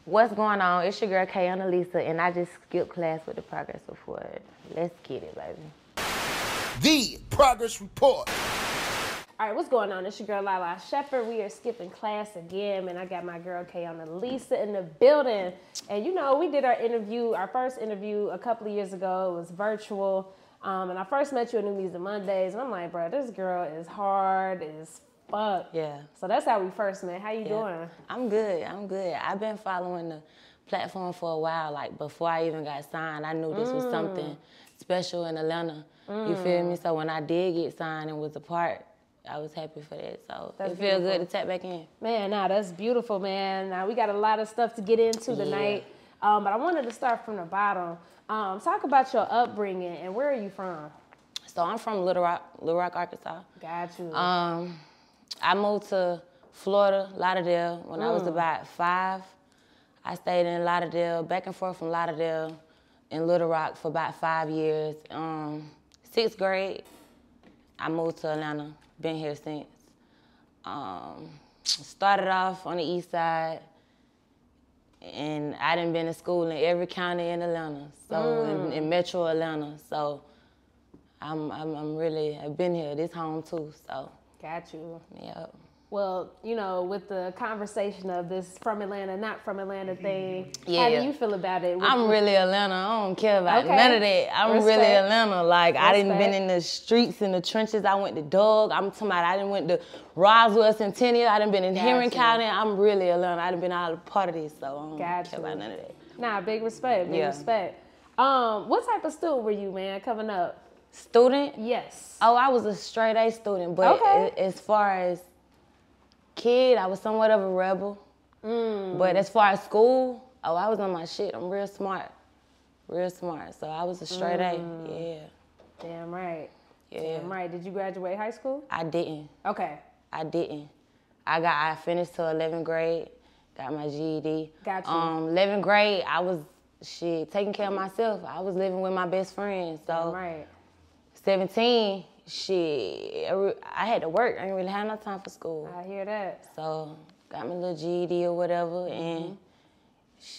What's going on? It's your girl, Kay Annalisa, and I just skipped class with the progress report. Let's get it, baby. The progress report. All right, what's going on? It's your girl, Lala Shepherd. We are skipping class again, and I got my girl, Kay Annalisa, in the building. And you know, we did our first interview a couple of years ago. It was virtual. And I first met you at New Music Mondays, and I'm like, bro, this girl is hard as fuck. Yeah. So that's how we first met. How you doing? I'm good. I've been following the platform for a while. Like, before I even got signed, I knew this was something special in Atlanta. You feel me? So when I did get signed and was a part, I was happy for that. So it feels good to tap back in. Man, that's beautiful, man. Now, we got a lot of stuff to get into tonight. But I wanted to start from the bottom. Talk about your upbringing and where are you from? So I'm from Little Rock, Arkansas. Got you. I moved to Florida, Lauderdale, when I was about 5. I stayed in Lauderdale, back and forth from Lauderdale and Little Rock for about 5 years. 6th grade, I moved to Atlanta. Been here since. Started off on the east side, and I done been to school in every county in Atlanta, so in Metro Atlanta. So I've been here. This home too. So. Got you. Yeah. Well, you know, with the conversation of this from Atlanta, not from Atlanta thing, how do you feel about it? I'm really Atlanta. I don't care about none of that. I'm really Atlanta. Like, I didn't been in the streets, in the trenches. I went to Doug. I'm talking about I didn't went to Roswell, Centennial. I done been in Henry County. I'm really Atlanta. I done been all a part of this, so I don't care about none of that. Nah, big respect, big respect. What type of student were you, man, coming up? Student? Yes. Oh, I was a straight A student, but as far as kid, I was somewhat of a rebel. But as far as school, I was on my shit. I'm real smart. Real smart. So I was a straight A, yeah. Damn right. Yeah. Damn right. Did you graduate high school? I didn't. Okay. I didn't. I finished till 11th grade, got my GED. Got you. 11th grade, I was, taking care of myself. I was living with my best friend, so. Damn right. 17, I had to work. I didn't really have no time for school. I hear that. So, got my little GED or whatever, and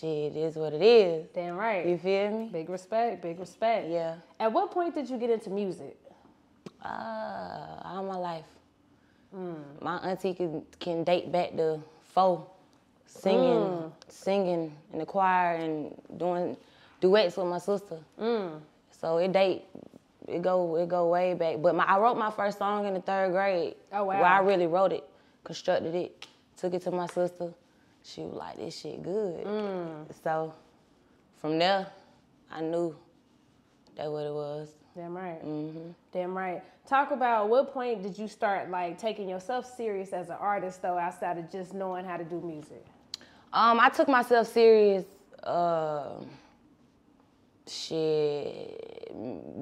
it is what it is. Damn right. You feel me? Big respect, big respect. Yeah. At what point did you get into music? All my life. My auntie can date back to 4, singing in the choir and doing duets with my sister. So it go way back. But I wrote my first song in the 3rd grade. Oh, wow. Where I really wrote it, constructed it, took it to my sister. She was like, this shit good. So from there, I knew that's what it was. Damn right. Damn right. Talk about what point did you start like taking yourself serious as an artist though, outside of just knowing how to do music? I took myself serious,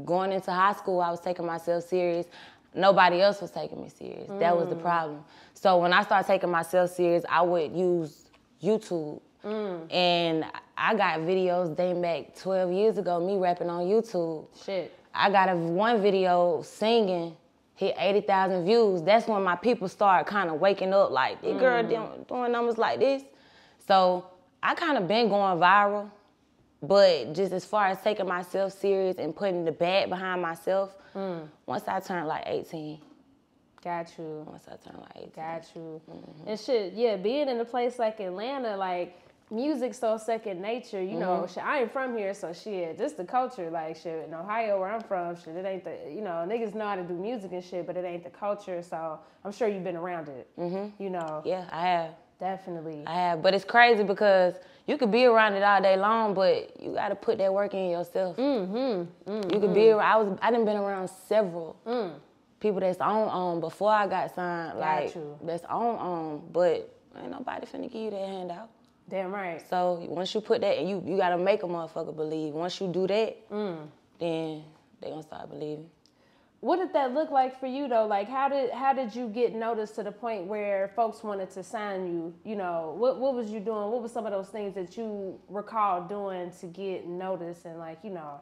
going into high school, I was taking myself serious. Nobody else was taking me serious. That was the problem. So when I started taking myself serious, I would use YouTube. And I got videos dating back 12 years ago, me rapping on YouTube. Shit. I got one video singing, hit 80,000 views. That's when my people start kind of waking up like, this girl doing numbers like this. So I kind of been going viral. But just as far as taking myself serious and putting the bag behind myself, once I turned like 18. Got you. Once I turned like 18. Got you. And shit, yeah, being in a place like Atlanta, like, music's so second nature, you know, shit, I ain't from here, so shit, just the culture, like, shit, in Ohio where I'm from, shit, it ain't the, you know, niggas know how to do music and shit, but it ain't the culture, so I'm sure you've been around it, you know. Yeah, I have. Definitely. I have, but it's crazy because you could be around it all day long, but you got to put that work in yourself. You could be around, I done been around several people that's on before I got signed, like, that's on, but ain't nobody finna give you that handout. Damn right. So once you put that, and you got to make a motherfucker believe. Once you do that, then they gonna start believing. What did that look like for you though? Like how did you get noticed to the point where folks wanted to sign you? You know, what was you doing? What were some of those things that you recall doing to get noticed and like, you know,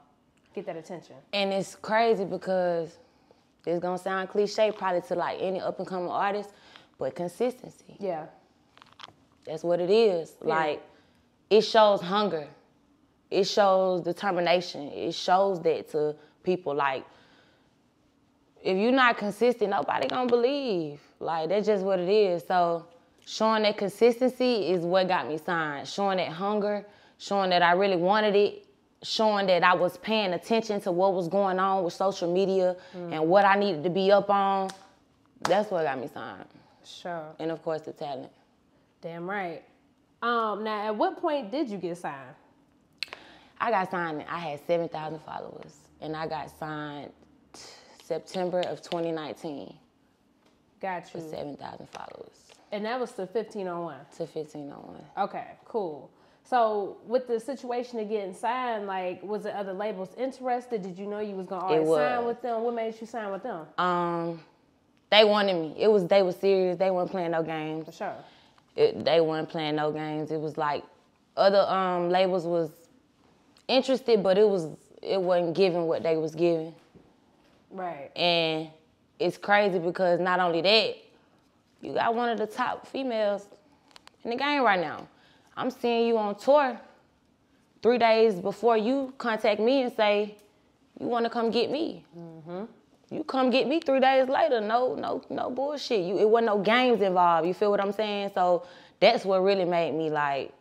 get that attention? And it's crazy because it's gonna sound cliche probably to like any up and coming artist, but consistency. Yeah. That's what it is. Yeah. Like it shows hunger. It shows determination. It shows that to people. Like, if you're not consistent, nobody gonna believe. Like, that's just what it is. So showing that consistency is what got me signed. Showing that hunger, showing that I really wanted it, showing that I was paying attention to what was going on with social media and what I needed to be up on. That's what got me signed. Sure. And of course, the talent. Damn right. Now, at what point did you get signed? I got signed, I had 7,000 followers. And I got signed September of 2019. Got you. For 7,000 followers. And that was to 1501? To 1501. Okay, cool. So with the situation of getting signed, like, was the other labels interested? Did you know you was going to always sign with them? What made you sign with them? They wanted me. They were serious. They weren't playing no games. For sure. They weren't playing no games. It was like other labels was interested, but it wasn't giving what they was giving. Right. And it's crazy because not only that, you got one of the top females in the game right now. I'm seeing you on tour 3 days before you contact me and say, you want to come get me. Mm-hmm. You come get me 3 days later. No bullshit. It wasn't no games involved. You feel what I'm saying? So that's what really made me like,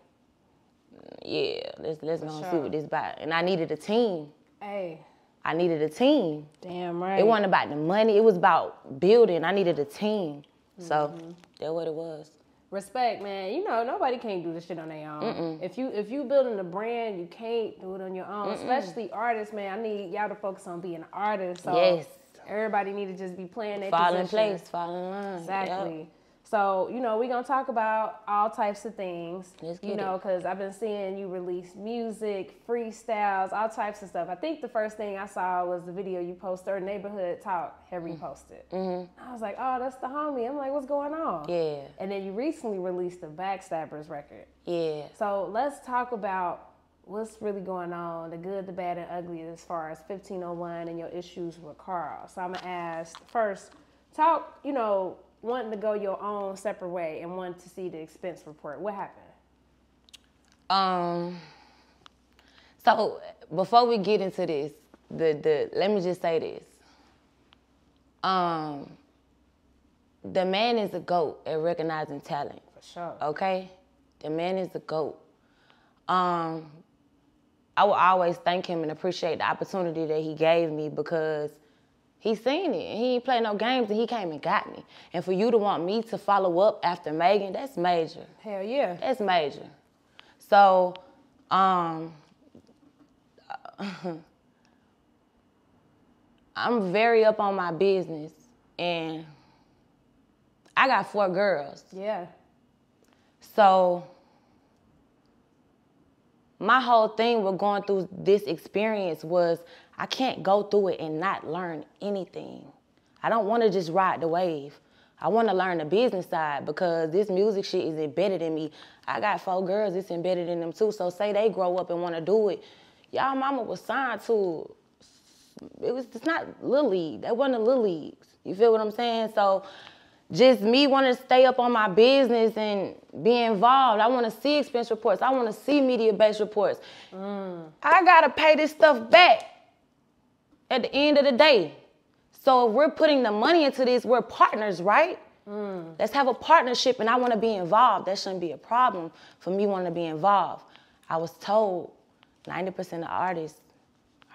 yeah, let's go and see what this about. And I needed a team. Hey. I needed a team. Damn right. It wasn't about the money. It was about building. I needed a team. So that's what it was. Respect, man. You know, nobody can't do this shit on their own. If you building a brand, you can't do it on your own. Especially artists, man. I need y'all to focus on being an artist. So yes. Everybody need to just be playing their fall position. in place, fall in line. Exactly. Yep. So, you know, we're going to talk about all types of things. Let's get you know, because I've been seeing you release music, freestyles, all types of stuff. I think the first thing I saw was the video you posted, or Neighborhood Talk had reposted. I was like, oh, that's the homie. I'm like, what's going on? Yeah. And then you recently released the Backstabbers record. Yeah. So let's talk about what's really going on, the good, the bad, and ugly as far as 1501 and your issues with Carl. So I'm going to ask first, talk, you know, wanting to go your own separate way and wanting to see the expense report. What happened? So before we get into this, let me just say this. The man is a GOAT at recognizing talent. For sure. Okay? The man is a GOAT. I will always thank him and appreciate the opportunity that he gave me because he seen it. He ain't played no games and he came and got me. And for you to want me to follow up after Megan, that's major. Hell yeah. That's major. So, I'm very up on my business and I got 4 girls. Yeah. So, my whole thing with going through this experience was I can't go through it and not learn anything. I don't want to just ride the wave. I want to learn the business side because this music shit is embedded in me. I got 4 girls, it's embedded in them too. So say they grow up and want to do it. Y'all mama was signed to, it's not Little League. That wasn't a Little Leagues. You feel what I'm saying? So just me wanting to stay up on my business and be involved. I want to see expense reports. I want to see media-based reports. I got to pay this stuff back at the end of the day. So if we're putting the money into this, we're partners, right? Let's have a partnership and I want to be involved. That shouldn't be a problem for me wanting to be involved. I was told 90% of artists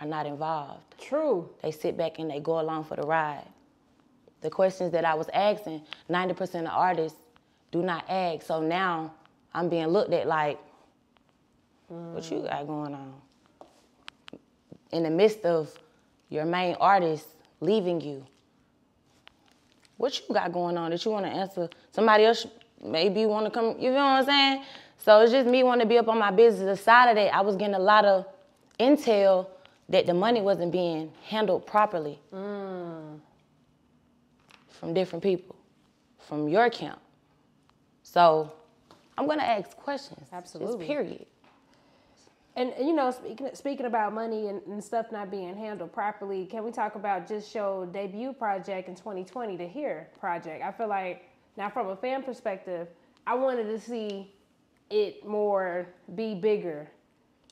are not involved. True. They sit back and they go along for the ride. The questions that I was asking, 90% of artists do not ask. So now I'm being looked at like, what you got going on? In the midst of your main artist leaving you, what you got going on that you want to answer? Somebody else maybe want to come, you feel what I'm saying? So it's just me wanting to be up on my business. Aside of that, I was getting a lot of intel that the money wasn't being handled properly. From different people, from your camp. So I'm gonna ask questions. Absolutely. Just period. And you know, speaking about money and stuff not being handled properly, can we talk about just your debut project in 2020, the Here project? I feel like, now from a fan perspective, I wanted to see it more be bigger?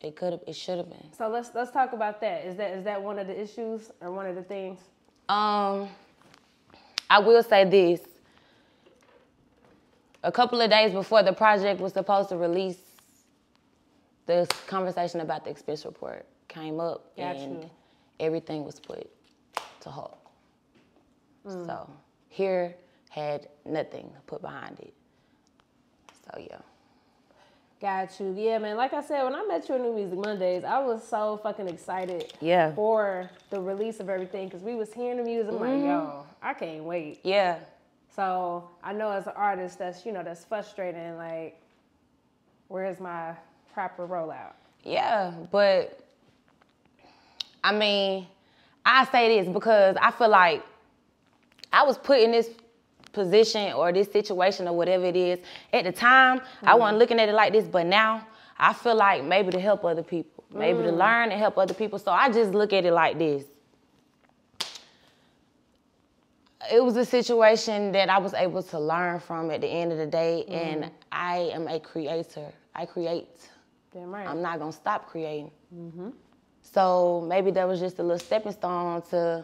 It should have been. So let's talk about that. Is that one of the issues or one of the things? I will say this. A couple of days before the project was supposed to release, the conversation about the expense report came up, and everything was put to halt. So here had nothing put behind it. So yeah. Got you. Yeah, man. Like I said, when I met you on New Music Mondays, I was so fucking excited for the release of everything because we was hearing the music. I'm like, yo, I can't wait. Yeah. So I know as an artist that's, that's frustrating, like, where's my proper rollout? Yeah, but I mean, I say this because I feel like I was put in this position or this situation or whatever it is. At the time, I wasn't looking at it like this, but now I feel like maybe to help other people, maybe to learn and help other people. So I just look at it like this. It was a situation that I was able to learn from at the end of the day, and I am a creator. I create. Damn right. I'm not gonna stop creating. So maybe that was just a little stepping stone to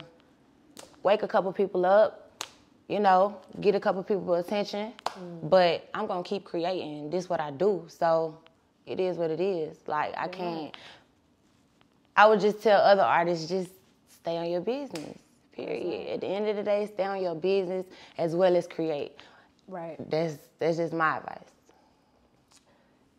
wake a couple people up, get a couple people attention, but I'm gonna keep creating. This is what I do, so it is what it is. Like, I would just tell other artists, just stay on your business, period. At the end of the day, stay on your business as well as create. Right. That's just my advice.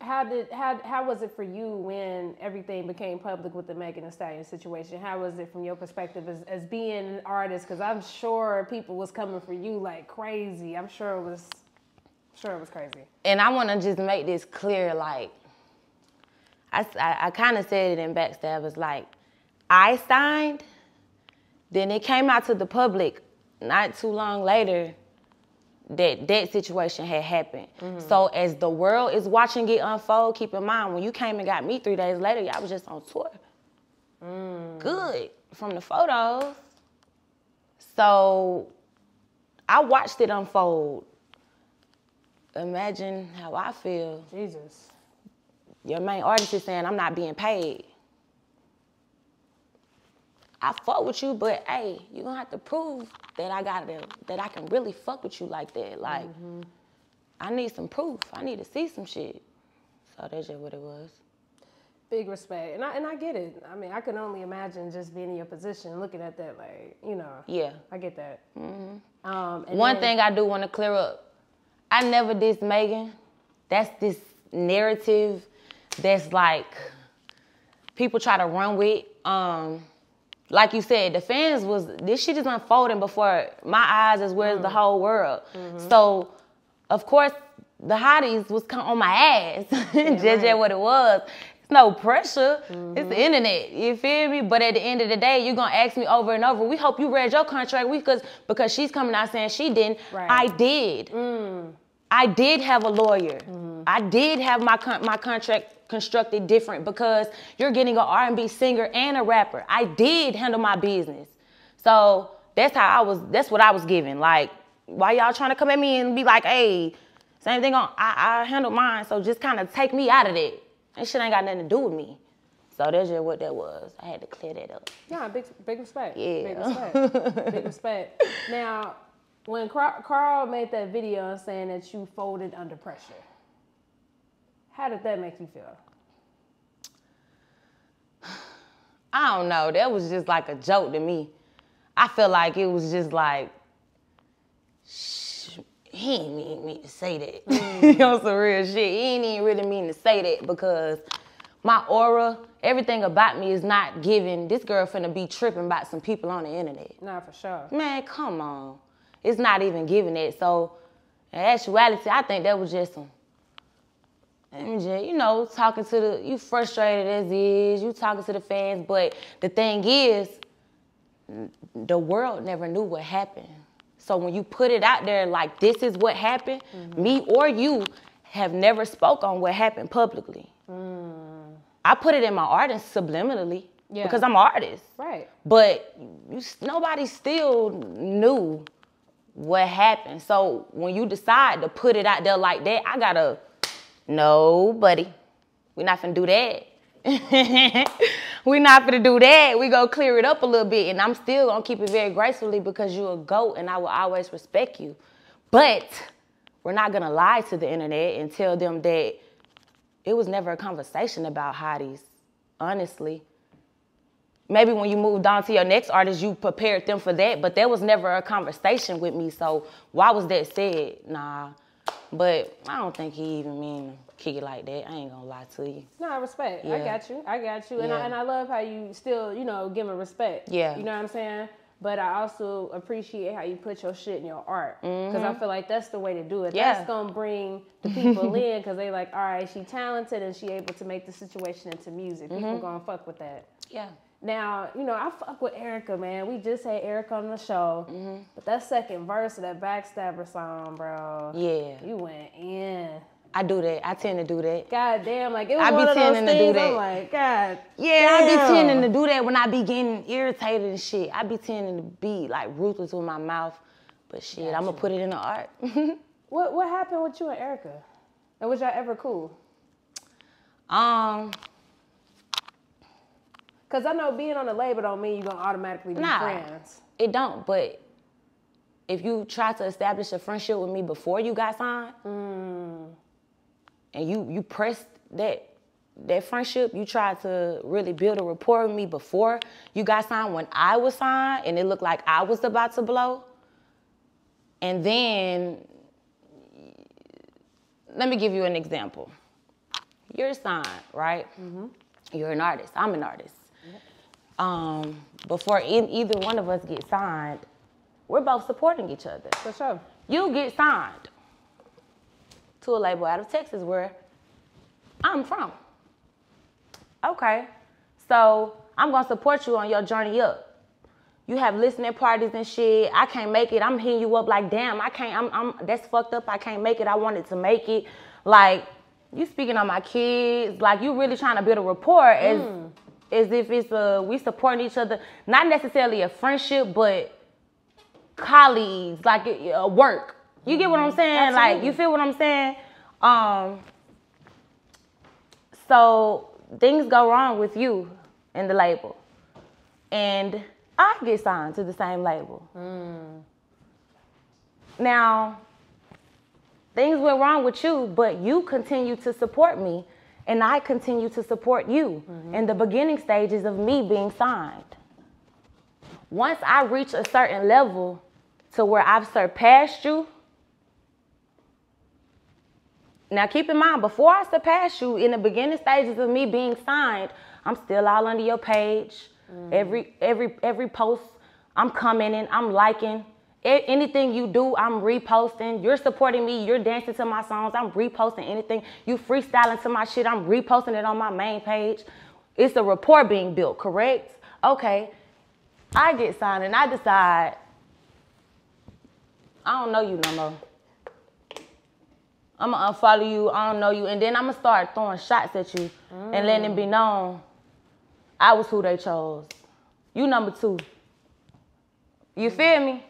How was it for you when everything became public with the Megan Thee Stallion situation? How was it from your perspective as being an artist? Because I'm sure people was coming for you like crazy. I'm sure it was crazy. And I want to just make this clear, like, I kind of said it in Backstabbers, like, I signed, then it came out to the public not too long later that situation had happened. So as the world is watching it unfold, keep in mind, when you came and got me 3 days later, y'all was just on tour. Good from the photos. So I watched it unfold. Imagine how I feel. Jesus. Your main artist is saying, I'm not being paid. I fuck with you, but hey, you're gonna have to prove that I can really fuck with you like that. Like, I need some proof. I need to see some shit. So that's just what it was. Big respect. And I get it. I mean, I can only imagine just being in your position, looking at that, like, Yeah. I get that. One thing I do want to clear up, I never dissed Megan. That's this narrative that's like, people try to run with. Like you said, the fans this shit is unfolding before my eyes as well as the whole world. So, of course, the hotties was on my ass. Just what it was. It's no pressure. It's the internet. You feel me? But at the end of the day, you're going to ask me over and over, we hope you read your contract because she's coming out saying she didn't. Right. I did. I did have a lawyer. I did have my contract constructed different because you're getting an R&B singer and a rapper. I did handle my business. So that's what I was given. Like, why y'all trying to come at me and be like, hey, same thing I handled mine, so just kind of take me out of that. That shit ain't got nothing to do with me. So that's just what that was. I had to clear that up. Yeah, big respect. Yeah. Big respect. Big respect. Now, when Carl made that video saying that you folded under pressure, how did that make you feel? I don't know. That was just like a joke to me. I feel like it was just like, he ain't mean me to say that. On some real shit. He ain't even really mean to say that because my aura, everything about me is not giving. This girl finna be tripping about some people on the internet. Nah, for sure. Man, come on. It's not even giving that. So, in actuality, I think that was just some, talking to you frustrated as is, you talking to the fans, but the thing is, the world never knew what happened. So when you put it out there like this is what happened, me or you have never spoke on what happened publicly. I put it in my art subliminally because I'm an artist. Right. But nobody still knew what happened. So when you decide to put it out there like that, I gotta No, buddy. We're not finna do that. We're not finna do that. We go clear it up a little bit, and I'm still gonna keep it very gracefully because you're a GOAT and I will always respect you. But we're not gonna lie to the internet and tell them that it was never a conversation about hotties, honestly. Maybe when you moved on to your next artist, you prepared them for that, but there was never a conversation with me, so why was that said? Nah, but I don't think he even mean to kick it like that. I ain't gonna lie to you. No, I respect. Yeah. I got you. Yeah. And I love how you still, give him respect. Yeah. You know what I'm saying? But I also appreciate how you put your shit in your art. Because I feel like that's the way to do it. Yeah. That's going to bring the people in because they like, all right, she talented and she able to make the situation into music. People going to fuck with that. Yeah. Now, I fuck with Erica, man. We just had Erica on the show. But that second verse of that Backstabber song, bro. Yeah. You went in. I do that. I tend to do that. God damn, like it was I be one of those tending to do things. that. I'm like, God. Yeah, damn. I be tending to do that when I be getting irritated and shit. I be tending to be like ruthless with my mouth. But shit, I'm gonna put it in the art. What happened with you and Erica? And was y'all ever cool? Cause I know being on the label don't mean you're gonna automatically be friends. It don't, but if you try to establish a friendship with me before you got signed, and you pressed that friendship, you tried to really build a rapport with me before you got signed when I was signed and it looked like I was about to blow. And then, let me give you an example. You're signed, right? You're an artist, I'm an artist. Before either one of us get signed, we're both supporting each other. For sure. You get signed to a label out of Texas where I'm from. Okay, so I'm gonna support you on your journey up. You have listening parties and shit. I can't make it. I'm hitting you up like, damn, I can't, that's fucked up. I can't make it. I wanted to make it. Like, you speaking on my kids. Like, you really trying to build a rapport as if it's we supporting each other. Not necessarily a friendship, but colleagues, like work. You get what I'm saying? Absolutely. Like, you feel what I'm saying? So things go wrong with you and the label. And I get signed to the same label. Now, things went wrong with you, but you continue to support me, and I continue to support you in the beginning stages of me being signed. Once I reach a certain level to where I've surpassed you, now keep in mind, before I surpass you, in the beginning stages of me being signed, I'm still all under your page. Every post, I'm commenting, I'm liking. Anything you do, I'm reposting. You're supporting me, you're dancing to my songs, I'm reposting anything. You freestyling to my shit, I'm reposting it on my main page. It's a rapport being built, correct? Okay, I get signed and I decide, I don't know you no more. I'm gonna unfollow you, I don't know you, and then I'm gonna start throwing shots at you and letting it be known I was who they chose. You number 2. You feel me?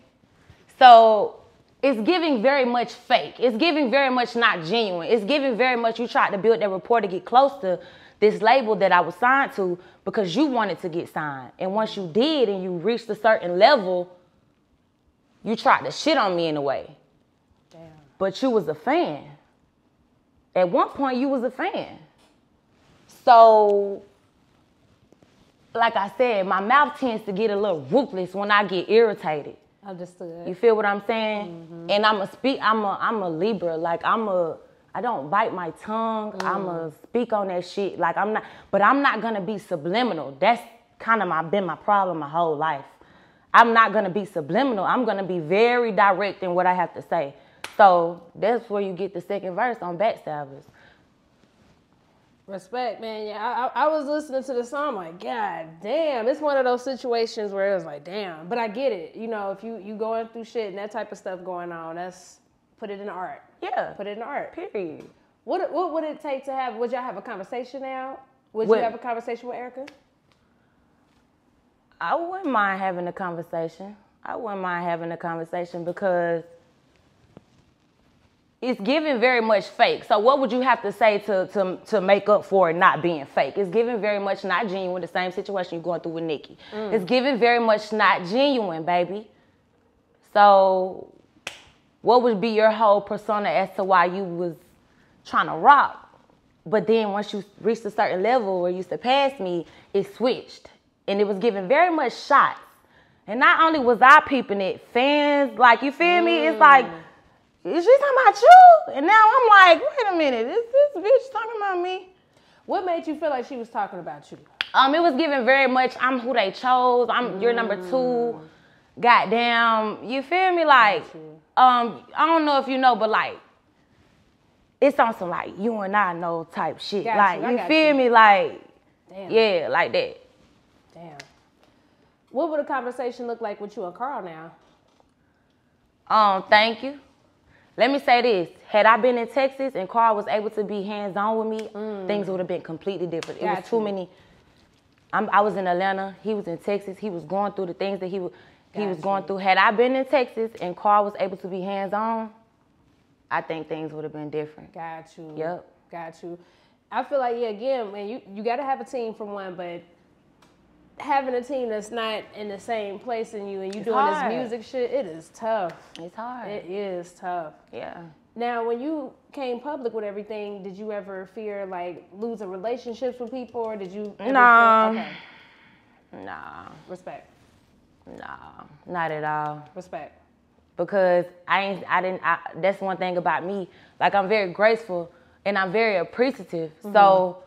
So it's giving very much fake. It's giving very much not genuine. It's giving very much you tried to build that rapport to get close to this label that I was signed to because you wanted to get signed. And once you did and you reached a certain level, you tried to shit on me in a way. Damn. But you was a fan. At one point, you was a fan. So, like I said, my mouth tends to get a little ruthless when I get irritated. Understood. You feel what I'm saying? And I'm a Libra. Like, I don't bite my tongue. I'ma speak on that shit. Like, I'm not gonna be subliminal. That's kind of been my problem my whole life. I'm not gonna be subliminal. I'm gonna be very direct in what I have to say. So that's where you get the second verse on Backstabbers. Respect, man. Yeah, I was listening to the song, like, God damn. It's one of those situations where it was like, damn. But I get it. You know, if you going through shit and that type of stuff going on, put it in art. Yeah. Put it in art. Period. What would it take to have, would y'all have a conversation now? Would What? you have a conversation with Erica? I wouldn't mind having a conversation. Because it's giving very much fake. So what would you have to say to make up for it not being fake? It's giving very much not genuine, the same situation you're going through with Nikki. It's giving very much not genuine, baby. So what would be your whole persona as to why you was trying to rock? But then once you reached a certain level where you surpassed me, it switched. And it was giving very much shots. And not only was I peeping it, fans, like, you feel me? It's like, is she talking about you? And now I'm like, wait a minute, is this bitch talking about me? What made you feel like she was talking about you? It was giving very much, I'm who they chose. You're number 2. Goddamn, you feel me? Like, I don't know if you know, but like, it's on some like you and I know type shit. Like, you feel me? Like, damn. Yeah, like that. Damn. What would a conversation look like with you and Carl now? Thank you. Let me say this. Had I been in Texas and Carl was able to be hands-on with me, things would have been completely different. It was too many. I was in Atlanta. He was in Texas. He was going through the things that he was going through. Had I been in Texas and Carl was able to be hands-on, I think things would have been different. Got you. Yep. Got you. I feel like, yeah, again, man, you got to have a team for one, but having a team that's not in the same place in you and you doing this music shit, it is tough. It's hard. It is tough. Yeah. Now, when you came public with everything, did you ever fear like losing relationships with people, or did you? No. Okay. Nah. Respect. Nah, not at all. Respect. Because that's one thing about me. Like, I'm very graceful and I'm very appreciative. So,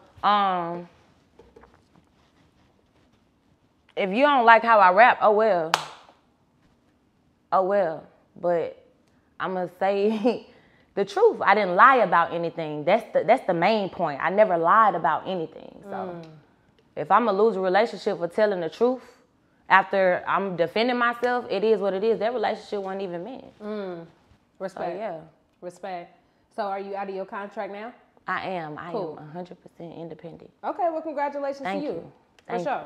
if you don't like how I rap, oh well. But I'm gonna say the truth. I didn't lie about anything. That's the main point. I never lied about anything. So if I'm gonna lose a relationship for telling the truth after I'm defending myself, it is what it is. That relationship wasn't even meant. Respect. So, yeah. Respect. So are you out of your contract now? I am. I am 100% independent. Okay, well, congratulations to you. For sure.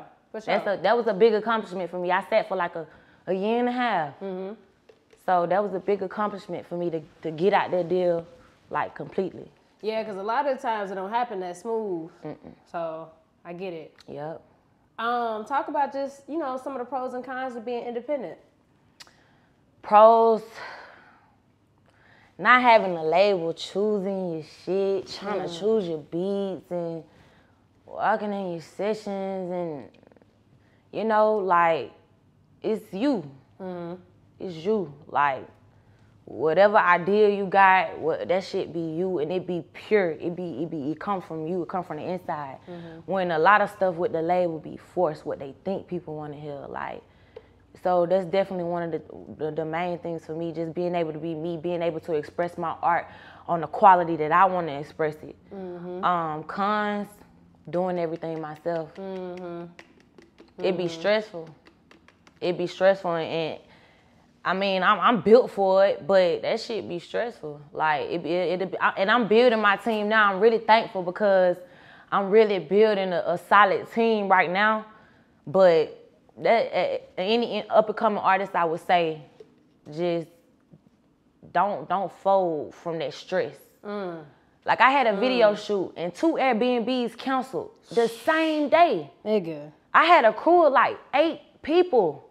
That was a big accomplishment for me. I sat for like a year and a half. So that was a big accomplishment for me to get out that deal like completely. Yeah, because a lot of times it don't happen that smooth. So I get it. Yep. Talk about just, some of the pros and cons of being independent. Pros, not having a label, choosing your shit, trying to choose your beats and walking in your sessions and, like, it's you. It's you. Like, whatever idea you got, that shit be you and it be pure. It come from you. It come from the inside. When a lot of stuff with the label be forced, what they think people want to hear. Like, so that's definitely one of the main things for me, just being able to be me, being able to express my art on the quality that I want to express it. Cons, doing everything myself. It be stressful. And I mean, I'm built for it, but that shit be stressful. Like, and I'm building my team now. I'm really thankful because I'm really building a solid team right now. But that any up-and-coming artist, I would say, just don't fold from that stress. Like, I had a video shoot and 2 Airbnbs canceled the same day. Nigga. I had a crew of like 8 people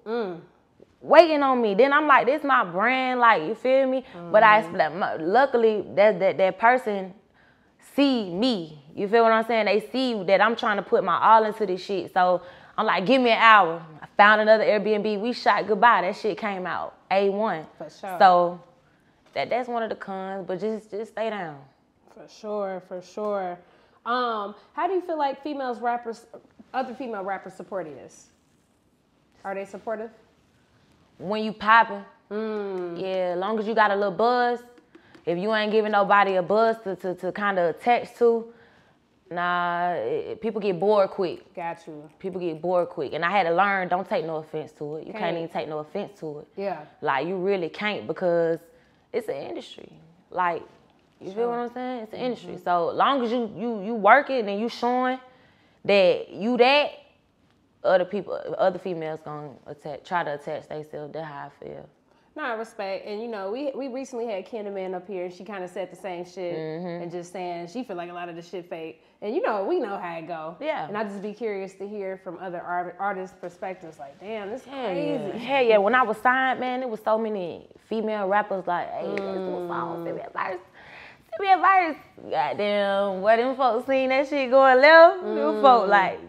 waiting on me. Then I'm like, this my brand, like, you feel me? But luckily that person see me. You feel what I'm saying? They see that I'm trying to put my all into this shit. So I'm like, give me an hour. I found another Airbnb. We shot goodbye. That shit came out A1. For sure. So that's one of the cons, but just stay down. For sure. How do you feel like other female rappers supporting this? Are they supportive? When you popping, yeah, as long as you got a little buzz, if you ain't giving nobody a buzz to kind of attach to, people get bored quick. Got you. People get bored quick. And I had to learn, don't take no offense to it. You can't even take no offense to it. Yeah. Like, you really can't, because it's an industry. Like, you feel what I'm saying? It's an industry. So as long as you working and you showing that you that, other females gonna try to attach themselves. That's how I feel. No, respect. And, you know, we recently had Kenneman up here, and she kind of said the same shit and just saying she feel like a lot of the shit fake. And, you know, we know how it go. Yeah. And I just be curious to hear from other artists' perspectives. Like, damn, this is crazy. Yeah. Hell yeah. When I was signed, man, there was so many female rappers like, hey, let's do a song, send me a verse. Send me a verse. Goddamn, what them folks seen that shit going left? Them folks like,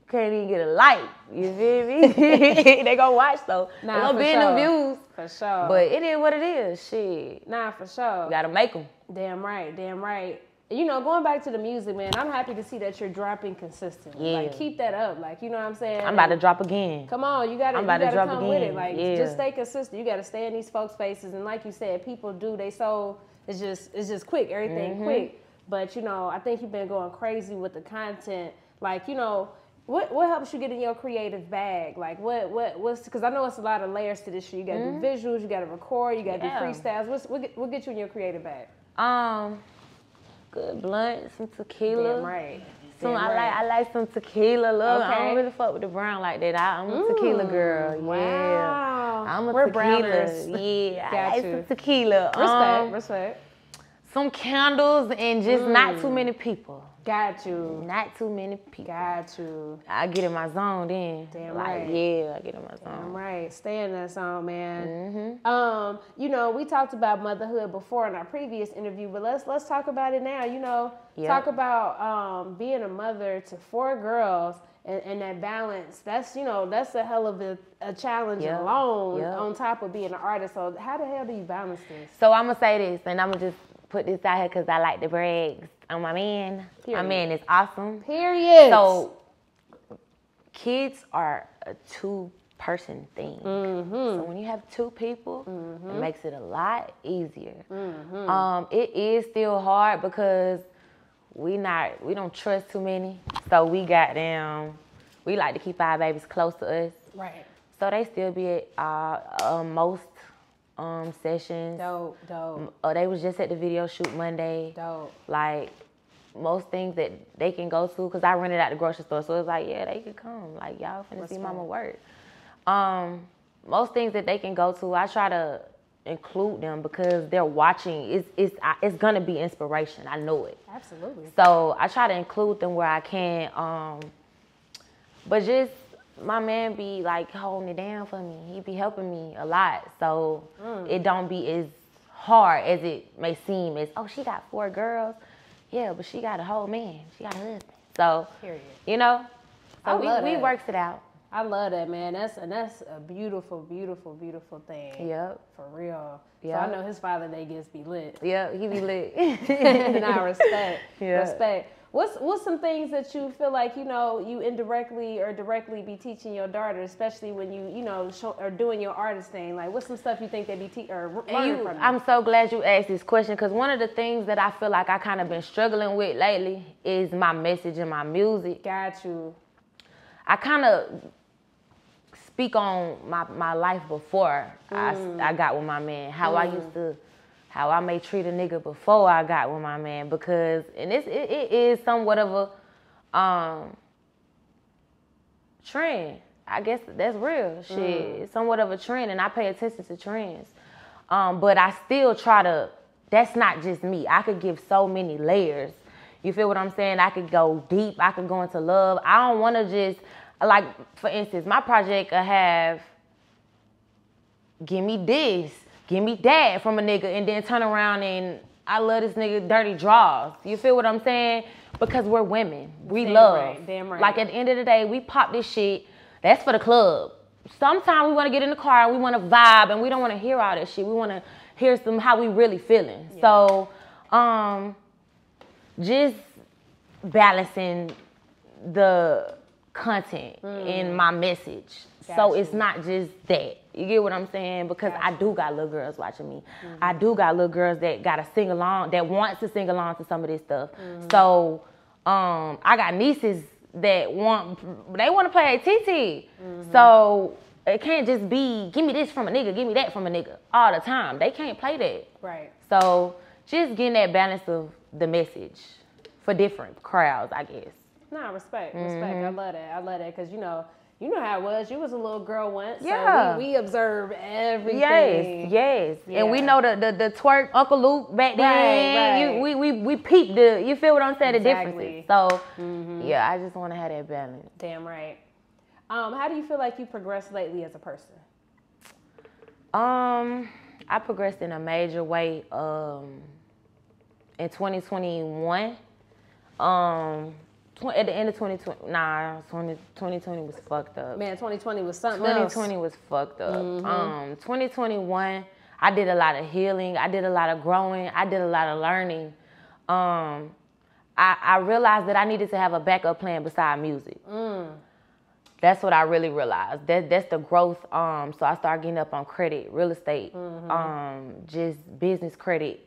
can't even get a like. You feel me? They gonna watch though. They gonna be in the views. For sure. But it is what it is. Shit. Nah, for sure. You gotta make them. Damn right. Damn right. You know, going back to the music, man, I'm happy to see that you're dropping consistently. Yeah. Like, keep that up. Like, you know what I'm saying? I'm about to drop again. Come on, you gotta drop come again. with it. Like, Yeah. just stay consistent. You gotta stay in these folks' faces. And like you said, people do. It's just quick. Everything quick. But you know, I think you've been going crazy with the content. Like, you know, what helps you get in your creative bag? Like, what's because I know it's a lot of layers to this shit. You gotta do visuals. You gotta record. You gotta do freestyles. What get you in your creative bag? Good blunt, some tequila. Damn right. I like some tequila. Look, I Okay. don't really fuck with the brown like that. I'm a tequila girl. Yeah. Wow. I'm a We're tequila. browners. Yeah, Got I like you. some tequila. Respect. Some candles and just not too many people. Got you. Not too many people. Got you. I get in my zone then. Damn like, right. Yeah, I get in my zone. Damn right. Stay in that zone, man. You know, we talked about motherhood before in our previous interview, but let's talk about it now. You know, talk about being a mother to 4 girls and that balance. That's, you know, that's a hell of a challenge alone on top of being an artist. So how the hell do you balance this? So I'm gonna say this, and I'm gonna just put this out here because I like to brag on my man. Period. My man is awesome. Period. So kids are a 2-person thing. So when you have 2 people, it makes it a lot easier. It is still hard because we don't trust too many. So we like to keep our babies close to us. Right. So they still be at most sessions. Dope. They was just at the video shoot Monday. Dope. Like most things that they can go to, because I rented out the grocery store, so it's like, yeah, they could come. Like, y'all finna see mama work. Most things that they can go to, I try to include them because they're watching. It's gonna be inspiration. I know it. Absolutely. So I try to include them where I can. But just my man be like holding it down for me. He be helping me a lot. So it don't be as hard as it may seem. As, oh, she got 4 girls. Yeah, but she got a whole man. She got a husband. So, Period. you know, so we works it out. I love that, man. That's a beautiful, beautiful, beautiful thing. Yep. For real. Yep. So I know his father they gets be lit. Yeah, he be lit. And I respect. Yeah. Respect. What's some things that you feel like, you know, you indirectly or directly be teaching your daughter, especially when you know, are doing your artist thing? Like, what's some stuff you think they be learning from you? I'm so glad you asked this question, because one of the things that I feel like I kind of been struggling with lately is my message and my music. Got you. I kind of speak on my life before I got with my man, how I may treat a nigga before I got with my man, because, and it is somewhat of a trend. I guess that's real shit. It's somewhat of a trend, and I pay attention to trends. But I still try to, that's not just me. I could give so many layers. You feel what I'm saying? I could go deep. I could go into love. I don't want to just, like, for instance, my project could have, give me this, give me that from a nigga, and then turn around and I love this nigga dirty draws. You feel what I'm saying? Because we're women. We love. Damn right. Like, at the end of the day, we pop this shit. That's for the club. Sometimes we want to get in the car and we want to vibe, and we don't want to hear all that shit. We want to hear how we really feeling. Yeah. So, just balancing the content in my message. So it's not just that. You get what I'm saying? Because I do got little girls watching me. I do got little girls that gotta sing along, that wants to sing along to some of this stuff. So I got nieces that want to play ATT. So it can't just be, give me this from a nigga, give me that from a nigga all the time. They can't play that. Right. So just getting that balance of the message for different crowds, I guess. Nah, respect. I love that. Because, you know, You know how it was. You was a little girl once. Yeah. So we observe everything. Yes. Yeah. And we know the twerk Uncle Luke back then. Right. We peeped the, you feel what I'm saying? Exactly. The differences. So, yeah, I just want to have that balance. Damn right. How do you feel like you progressed lately as a person? I progressed in a major way in 2021. At the end of 2020, 2020 was fucked up. Man, 2020 was something else. 2020 was fucked up. 2021, I did a lot of healing. I did a lot of growing. I did a lot of learning. I realized that I needed to have a backup plan beside music. That's what I really realized. That's the growth. So I started getting up on credit, real estate, just business credit.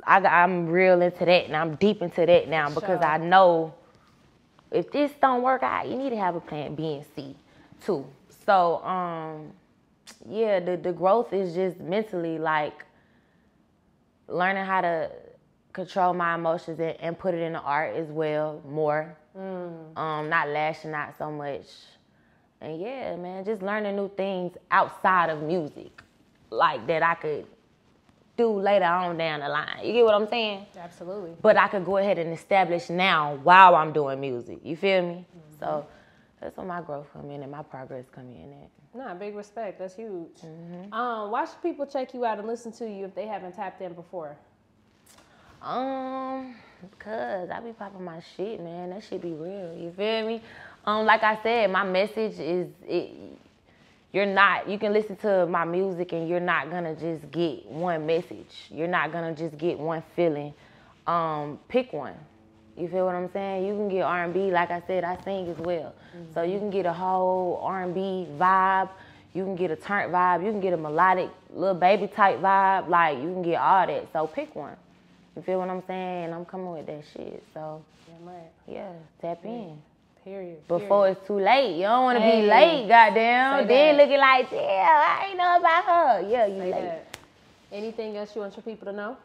I'm real into that, and I'm deep into that now because I know if this don't work out, you need to have a plan B and C too. So, yeah, the growth is just mentally like learning how to control my emotions and put it in the art as well more. Not lashing out so much. And yeah, man, just learning new things outside of music, like that I could do later on down the line. You get what I'm saying? Absolutely. But I could go ahead and establish now while I'm doing music. You feel me? So that's where my growth come in and my progress come in at. Nah, big respect. That's huge. Why should people check you out and listen to you if they haven't tapped in before? Because I be popping my shit, man. That shit be real. You feel me? Like I said, my message is you can listen to my music and you're not gonna just get one message. You're not gonna just get one feeling. Pick one. You feel what I'm saying? You can get R&B, like I said, I sing as well. So you can get a whole R&B vibe. You can get a turnt vibe. You can get a melodic, little baby type vibe. Like, you can get all that. So pick one. You feel what I'm saying? I'm coming with that shit. So, yeah, tap in. Period. Before it's too late. You don't want to be late, goddamn. Then looking like, damn, I ain't know about her. Yeah, you late. Anything else you want your people to know?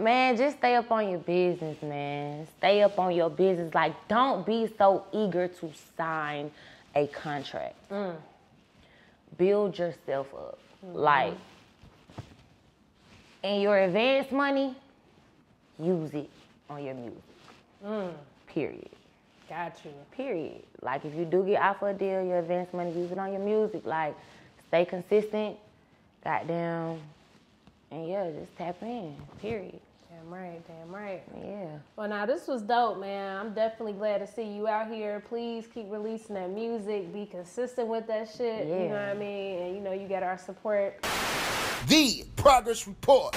Man, just stay up on your business, man. Stay up on your business. Like, don't be so eager to sign a contract. Build yourself up. Like, and your advance money, use it on your music. Period. Got you. Period. Like, if you do get out for a deal, your advance money, use it on your music. Like, stay consistent. Goddamn. And yeah, just tap in. Period. Damn right. Yeah. Well, now this was dope, man. I'm definitely glad to see you out here. Please keep releasing that music. Be consistent with that shit. Yeah. You know what I mean? And you know you got our support. The Progress Report.